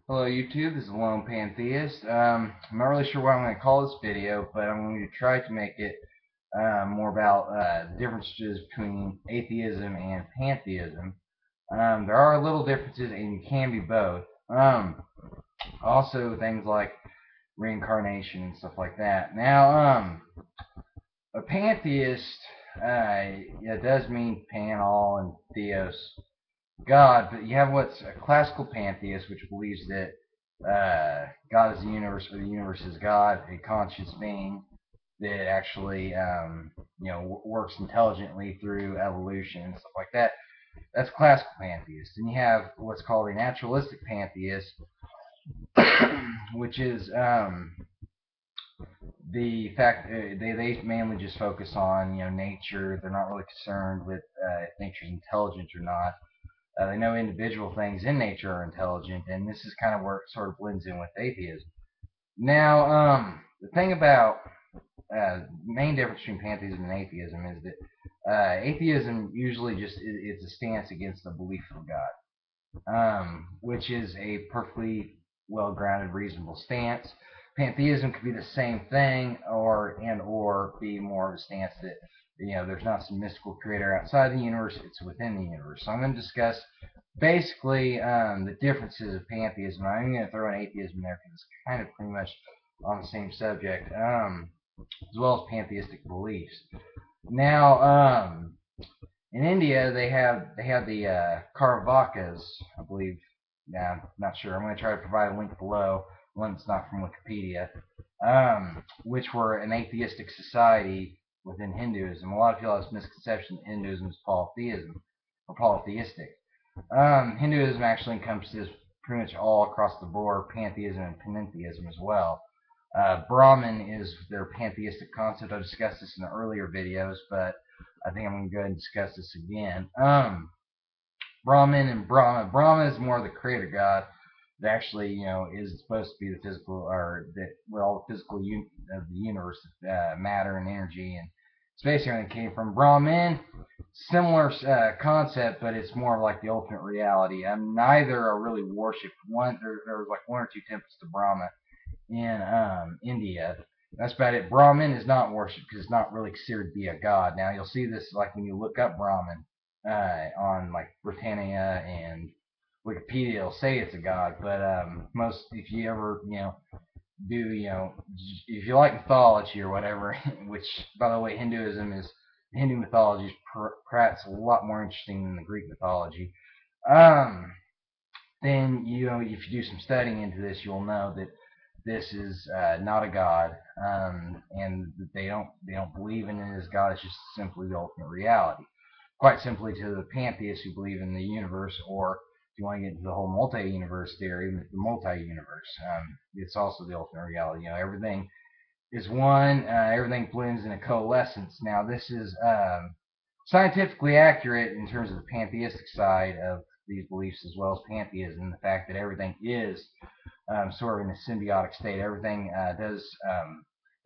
Hello YouTube, this is Lone Pantheist. I'm not really sure what I'm going to call this video, but I'm going to try to make it more about the differences between atheism and pantheism. There are little differences and you can be both. Also things like reincarnation and stuff like that. Now, a pantheist, it does mean pan, all, and theos, God, but you have what's a classical pantheist, which believes that God is the universe, or the universe is God, a conscious being that actually, works intelligently through evolution and stuff like that. That's classical pantheist. And you have what's called a naturalistic pantheist, which is the fact they mainly just focus on nature. They're not really concerned with if nature's intelligent or not. They know individual things in nature are intelligent, and this is kind of where it sort of blends in with atheism. Now, the thing about the main difference between pantheism and atheism is that atheism usually just it's a stance against the belief of God, which is a perfectly well-grounded, reasonable stance. Pantheism could be the same thing, or be more of a stance that there's not some mystical creator outside the universe; it's within the universe. So I'm going to discuss basically the differences of pantheism. I'm going to throw in atheism there because it's kind of pretty much on the same subject, as well as pantheistic beliefs. Now, in India, they have the Caravakas, I believe. Yeah, I'm not sure. I'm going to try to provide a link below, one that's not from Wikipedia, which were an atheistic society within Hinduism. A lot of people have this misconception that Hinduism is polytheism or polytheistic. Hinduism actually encompasses pretty much all across the board, pantheism and panentheism as well. Brahman is their pantheistic concept. I discussed this in the earlier videos, but I think I'm going to go ahead and discuss this again. Brahman and Brahma. Brahma is more the creator god that actually, is supposed to be the physical, or that where all the physical of the universe, matter and energy and space and everything came from. Brahman, similar concept, but it's more like the ultimate reality. Neither are really worshipped. There was like one or two temples to Brahma in India. That's about it. Brahman is not worshipped because it's not really considered to be a god. Now you'll see this like when you look up Brahman on like Britannia and Wikipedia, it'll say it's a god. But most, if you ever if you like mythology or whatever, which by the way, Hindu mythology is perhaps a lot more interesting than the Greek mythology. Um, then if you do some studying into this, you'll know that this is not a god, and they don't believe in it as God. It's just simply the ultimate reality. Quite simply, to the pantheists who believe in the universe, or if you want to get into the whole multi-universe theory, the multi-universe, it's also the ultimate reality. Everything is one. Everything blends in a coalescence. Now, this is scientifically accurate in terms of the pantheistic side of these beliefs, as well as pantheism. The fact that everything is sort of in a symbiotic state. Everything does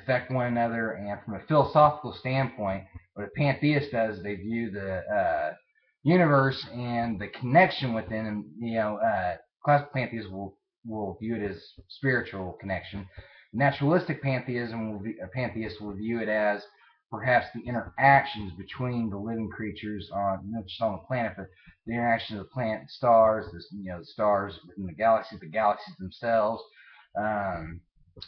affect one another, and from a philosophical standpoint, what a pantheist does, they view the universe and the connection within. Classical pantheists will view it as spiritual connection. Naturalistic pantheist will view it as perhaps the interactions between the living creatures on not just on the planet, but the interaction of the planet and stars, the stars within the galaxies themselves,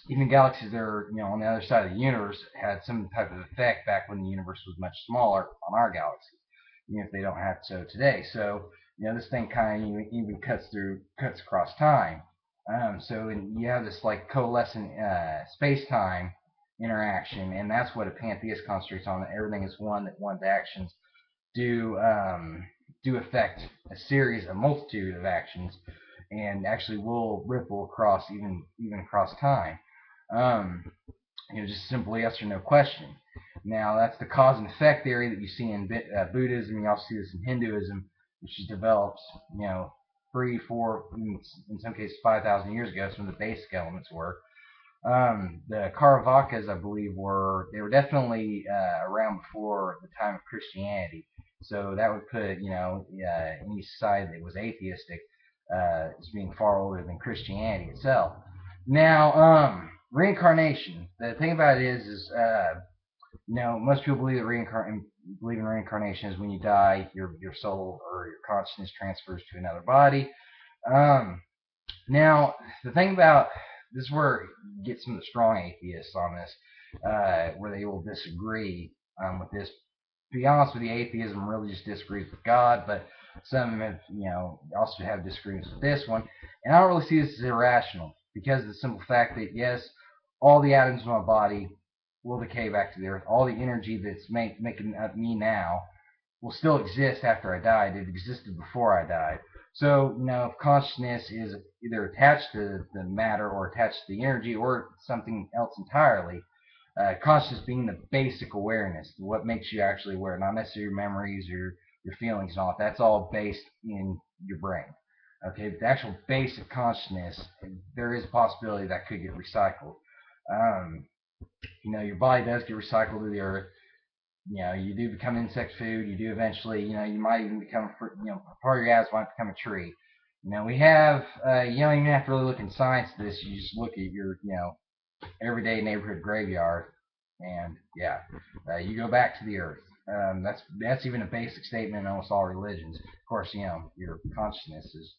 even galaxies that are on the other side of the universe had some type of effect back when the universe was much smaller on our galaxy, even if they don't have so today. So this thing kind of even cuts across time. So you have this like coalescent space-time interaction, and that's what a pantheist concentrates on. That everything is one. That one's actions do affect a multitude of actions, and actually will ripple across even across time. Um, just simply yes or no question. Now that's the cause and effect theory that you see in Buddhism. You also see this in Hinduism, which is developed, 3, 4, in some cases 5,000 years ago. Some of the basic elements were. The Caravakas, I believe, were definitely around before the time of Christianity. So that would put any society that was atheistic as being far older than Christianity itself. Now, reincarnation. The thing about it is, most people believe in reincarnation is when you die, your soul or your consciousness transfers to another body. Um, Now, the thing about this is where you get some of the strong atheists on this, where they will disagree with this. To be honest with you, atheism really just disagrees with God, but some have, also have disagreements with this one. And I don't really see this as irrational because of the simple fact that, yes, all the atoms in my body will decay back to the earth. All the energy that's making up me now will still exist after I died. It existed before I died. So, if consciousness is either attached to the matter or attached to the energy or something else entirely, consciousness being the basic awareness, what makes you actually aware, not necessarily your memories or your feelings and all that. That's all based in your brain. Okay, but the actual basic consciousness, there is a possibility that could get recycled. Um, your body does get recycled to the earth. You do become insect food. You do eventually, you might even become, part of your atoms might become a tree. We have, you don't even have to really look in science to this. You just look at your, everyday neighborhood graveyard, and yeah, you go back to the earth. That's even a basic statement in almost all religions. Of course, your consciousness is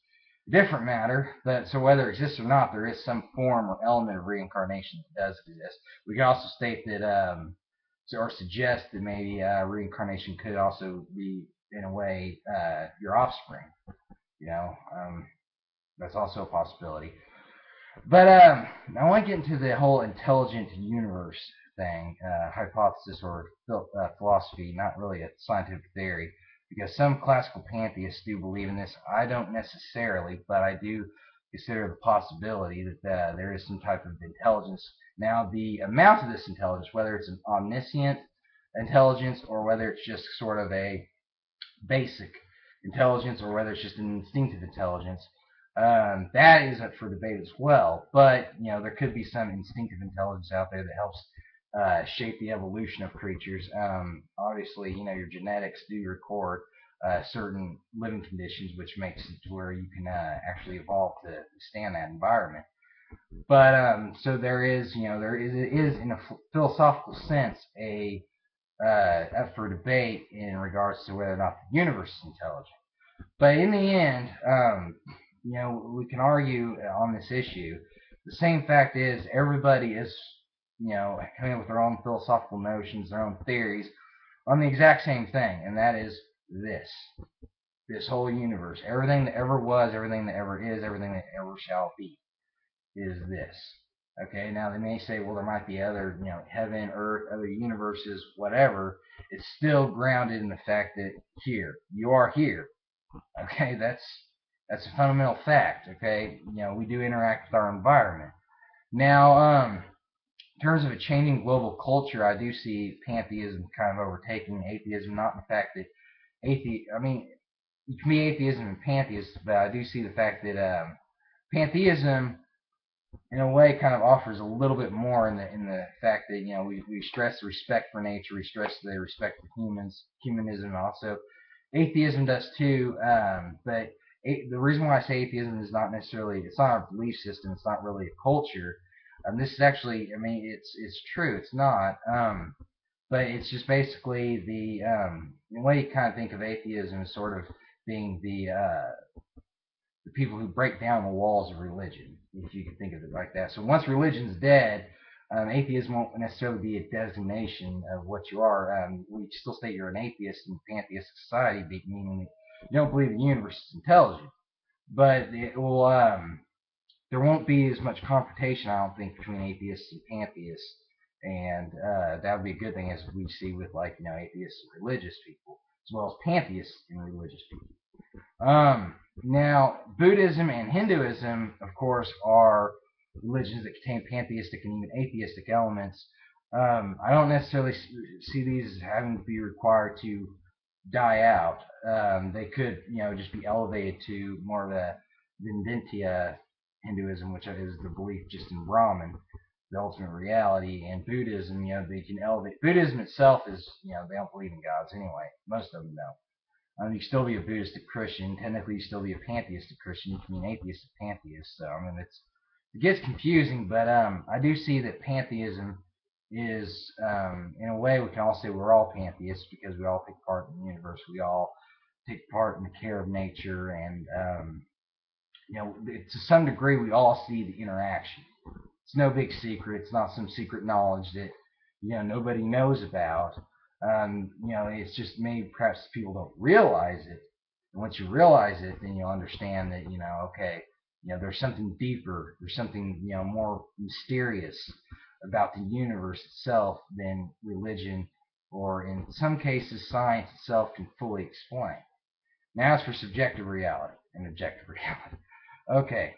a different matter, but so whether it exists or not, there is some form or element of reincarnation that does exist. We can also state that, or suggest that maybe reincarnation could also be, in a way, your offspring. You know, um, that's also a possibility. But I want to get into the whole intelligent universe thing, hypothesis or philosophy, not really a scientific theory, because some classical pantheists do believe in this. I don't necessarily, but I do consider the possibility that there is some type of intelligence. Now, the amount of this intelligence, whether it's an omniscient intelligence or whether it's just sort of a basic intelligence or whether it's just an instinctive intelligence, that is up for debate as well. But there could be some instinctive intelligence out there that helps shape the evolution of creatures. Obviously, your genetics do record certain living conditions, which makes it to where you can actually evolve to stand that environment. But so there is in a philosophical sense a up for debate in regards to whether or not the universe is intelligent. But in the end, we can argue on this issue. The same fact is, everybody is, coming up with their own philosophical notions, their own theories on the exact same thing, and that is this whole universe. Everything that ever was, everything that ever is, everything that ever shall be is this. Okay, now they may say, well, there might be other, heaven, earth, other universes, whatever. It's still grounded in the fact that here, you are here. Okay, that's a fundamental fact. Okay, we do interact with our environment. Now, in terms of a changing global culture, I do see pantheism kind of overtaking atheism. Not in the fact that I mean, you can be atheism and pantheist, but I do see the fact that pantheism, in a way, kind of offers a little bit more in the fact that we stress the respect for nature, we stress the respect for humanism also. Atheism does too, but the reason why I say atheism is not necessarily, it's not a belief system, it's not really a culture. This is actually, it's true, it's not, but it's just basically the way you kind of think of atheism is sort of being the people who break down the walls of religion, if you can think of it like that. So once religion's dead, atheism won't necessarily be a designation of what you are. We still state you're an atheist in a pantheistic society, meaning you don't believe the universe is intelligent. But it will, there won't be as much confrontation, I don't think, between atheists and pantheists, and that would be a good thing, as we see with atheists and religious people, as well as pantheists and religious people. Now, Buddhism and Hinduism, of course, are religions that contain pantheistic and even atheistic elements. I don't necessarily see these as having to be required to die out. They could, just be elevated to more of a Vedanta Hinduism, which is the belief just in Brahman, the ultimate reality. And Buddhism, they can elevate. Buddhism itself is, they don't believe in gods anyway. Most of them don't. You can still be a Buddhistic Christian. Technically, you still be a pantheistic Christian. You can be an atheistic pantheist. So I mean, it gets confusing, but I do see that pantheism is, in a way, we can all say we're all pantheists because we all take part in the universe. We all take part in the care of nature, and to some degree, we all see the interaction. It's no big secret. It's not some secret knowledge that nobody knows about. It's just maybe perhaps people don't realize it. And once you realize it, then you'll understand that okay, there's something deeper. There's something more mysterious about the universe itself than religion, or in some cases, science itself can fully explain. Now, as for subjective reality and objective reality, okay.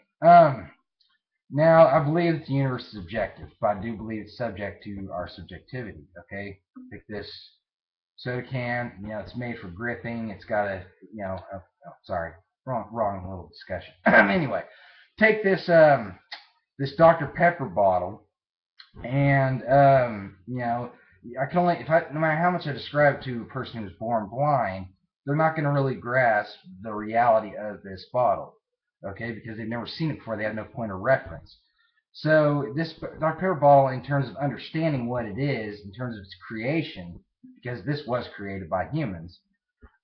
Now, I believe that the universe is objective, but I do believe it's subject to our subjectivity. Okay, pick this soda can. It's made for gripping. It's got a, sorry, wrong little discussion. Anyway, take this Dr. Pepper bottle, and I can only, no matter how much I describe it to a person who's born blind, they're not going to really grasp the reality of this bottle. Okay, because they've never seen it before. They have no point of reference. So this Dr. Pepper bottle, in terms of understanding what it is, in terms of its creation, because this was created by humans,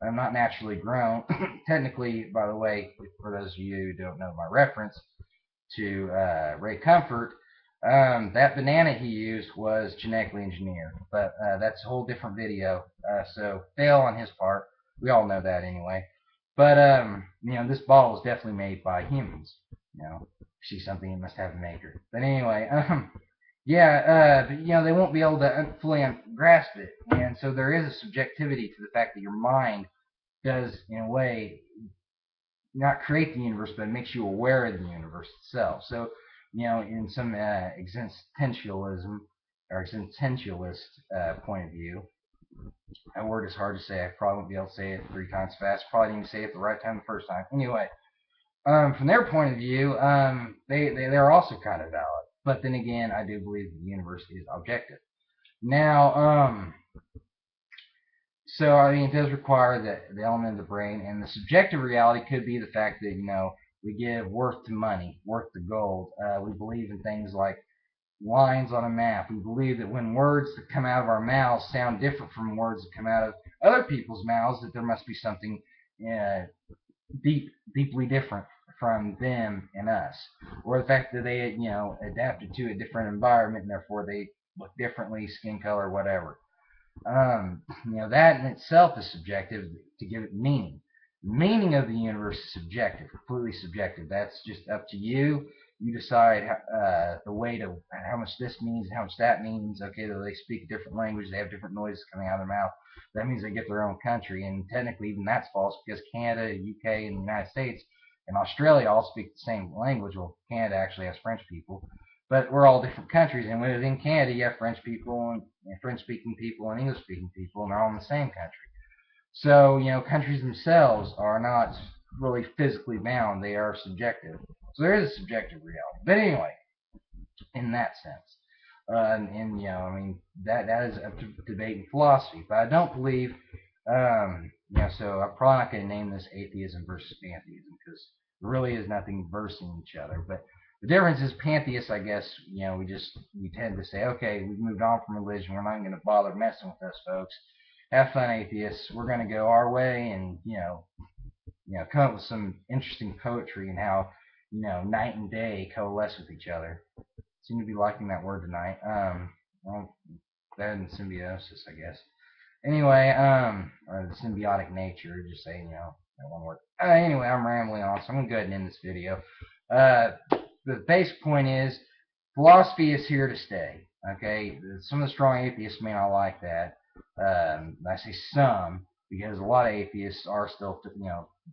not naturally grown. Technically, by the way, for those of you who don't know my reference to Ray Comfort, that banana he used was genetically engineered, but that's a whole different video. So fail on his part. We all know that anyway. But this bottle is definitely made by humans. See something, it must have a maker. But anyway, yeah, but they won't be able to fully grasp it, and so there is a subjectivity to the fact that your mind does, in a way, not create the universe, but it makes you aware of the universe itself. So, in some existentialism or existentialist point of view, that word is hard to say. I probably won't be able to say it 3 times fast. Probably didn't even say it the right time the first time. Anyway, from their point of view, they're also kind of valid. But then again, I do believe the universe is objective. Now, so I mean, it does require the element of the brain, and the subjective reality could be the fact that we give worth to money, worth to gold. We believe in things like lines on a map. We believe that when words that come out of our mouths sound different from words that come out of other people's mouths, that there must be something deeply different from them and us, or the fact that they adapted to a different environment and therefore they look differently, skin color, whatever. That in itself is subjective to give it meaning. Meaning of the universe is subjective, completely subjective. That's just up to you. You decide the way to how much this means, how much that means. Okay, they speak a different language, they have different noises coming out of their mouth. That means they get their own country, and technically even that's false because Canada, UK, and the United States and Australia all speak the same language. Well, Canada actually has French people, but we're all different countries. And within Canada, you have French people and French-speaking people and English-speaking people, and they're all in the same country. So countries themselves are not really physically bound; they are subjective. So there is a subjective reality. But anyway, in that sense, I mean that is up to debate and philosophy. But I don't believe, so I'm probably not going to name this atheism versus pantheism because there really is nothing versing each other. But the difference is pantheists, I guess, we tend to say, okay, we've moved on from religion. We're not going to bother messing with those folks. Have fun, atheists. We're going to go our way and come up with some interesting poetry and how night and day coalesce with each other. Seem to be liking that word tonight. Well, better than symbiosis, I guess. Anyway, or the symbiotic nature, just saying, that one word. Anyway, I'm rambling on, so I'm going to go ahead and end this video. The basic point is, philosophy is here to stay. Okay, some of the strong atheists may not like that. I say some because a lot of atheists are still,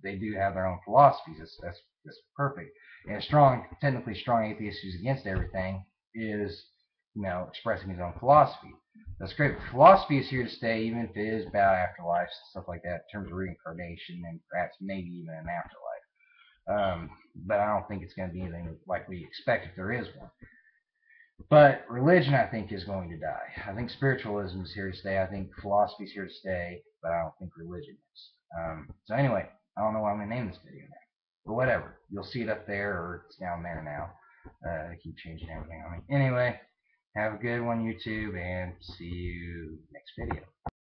they do have their own philosophies. That's perfect. And a technically strong atheist who's against everything is, expressing his own philosophy. That's great. But philosophy is here to stay, even if it is about afterlife, stuff like that, in terms of reincarnation and perhaps maybe even an afterlife. But I don't think it's going to be anything like we expect if there is one. But religion, I think, is going to die. I think spiritualism is here to stay. I think philosophy is here to stay, but I don't think religion is. So anyway, I don't know what I'm going to name this video now. But whatever. You'll see it up there or it's down there now. I keep changing everything on me. Anyway, have a good one, YouTube, and see you next video.